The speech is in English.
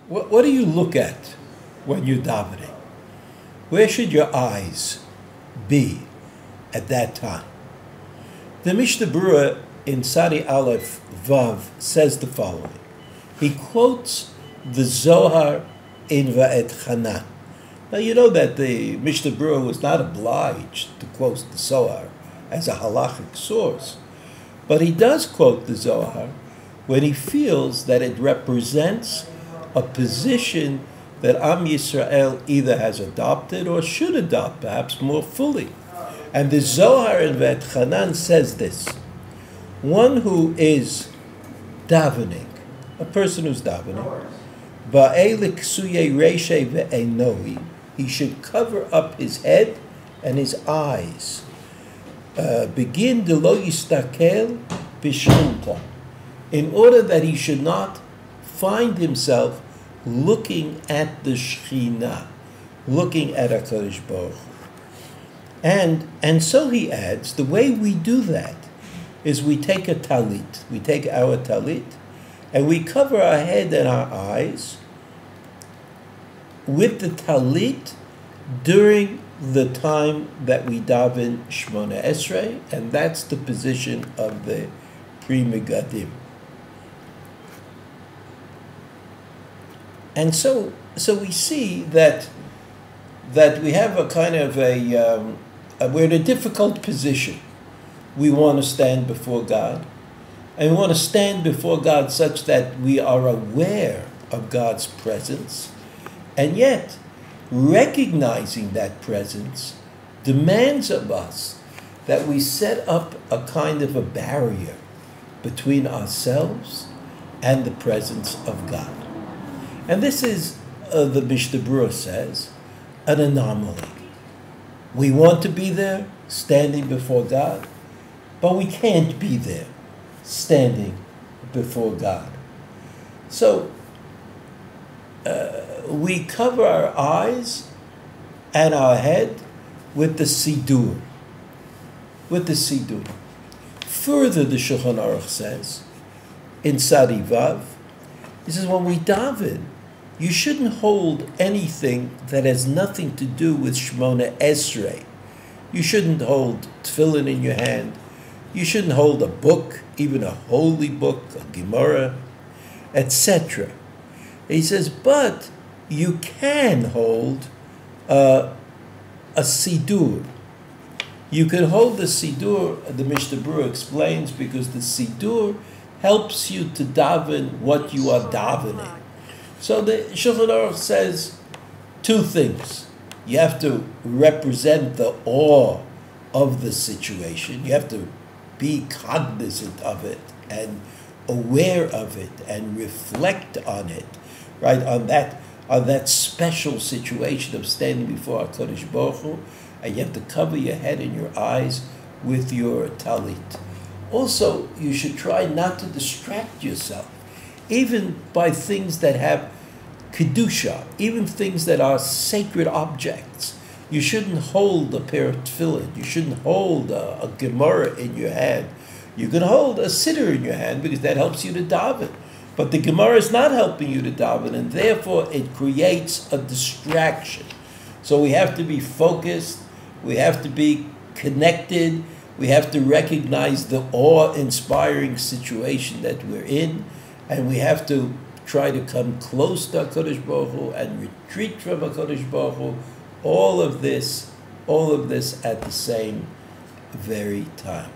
What do you look at when you're davening? Where should your eyes be at that time? The Mishnah Berurah in Sadi Aleph Vav says the following. He quotes the Zohar in Va'et Hanan. Now you know that the Mishnah Berurah was not obliged to quote the Zohar as a halachic source, but he does quote the Zohar when he feels that it represents a position that Am Yisrael either has adopted or should adopt, perhaps more fully. And the Zohar in Va'et Hanan says this: one who is davening, a person who's davening, he should cover up his head and his eyes. Begin de lo yistakel b'shchunta, in order that he should not find himself looking at the Shekhinah, looking at HaKadosh Baruch Hu. And so he adds, the way we do that is we take a talit, we take our talit, and we cover our head and our eyes with the talit during the time that we daven Shmona Esrei, and that's the position of the Pri Megadim. And so we see that we have a kind of we're in a difficult position. We want to stand before God, and we want to stand before God such that we are aware of God's presence, and yet recognizing that presence demands of us that we set up a kind of a barrier between ourselves and the presence of God. And this is, the Mishnah Berurah says, an anomaly. We want to be there, standing before God, but we can't be there, standing before God. So, we cover our eyes and our head with the Sidur. With the Sidur. Further, the Shulchan Aruch says, in Sadi Vav, he says, when we daven, you shouldn't hold anything that has nothing to do with Shmona Esrei. You shouldn't hold tefillin in your hand. You shouldn't hold a book, even a holy book, a Gemara, etc. He says, but you can hold a Sidur. You can hold the Sidur, the Mishnah Berurah explains, because the Sidur helps you to daven what you are davening. So the Shulchan Aruch says two things. You have to represent the awe of the situation. You have to be cognizant of it and aware of it and reflect on it, right? On that special situation of standing before HaKadosh Baruch Hu, and you have to cover your head and your eyes with your talit. Also, you should try not to distract yourself, even by things that have kedusha, even things that are sacred objects. You shouldn't hold a pair of tefillin. You shouldn't hold a Gemara in your hand. You can hold a siddur in your hand because that helps you to daven. But the Gemara is not helping you to daven, and therefore it creates a distraction. So we have to be focused. We have to be connected. We have to recognize the awe-inspiring situation that we're in, and we have to try to come close to HaKadosh Baruch Hu and retreat from HaKadosh Baruch Hu. All of this at the same very time.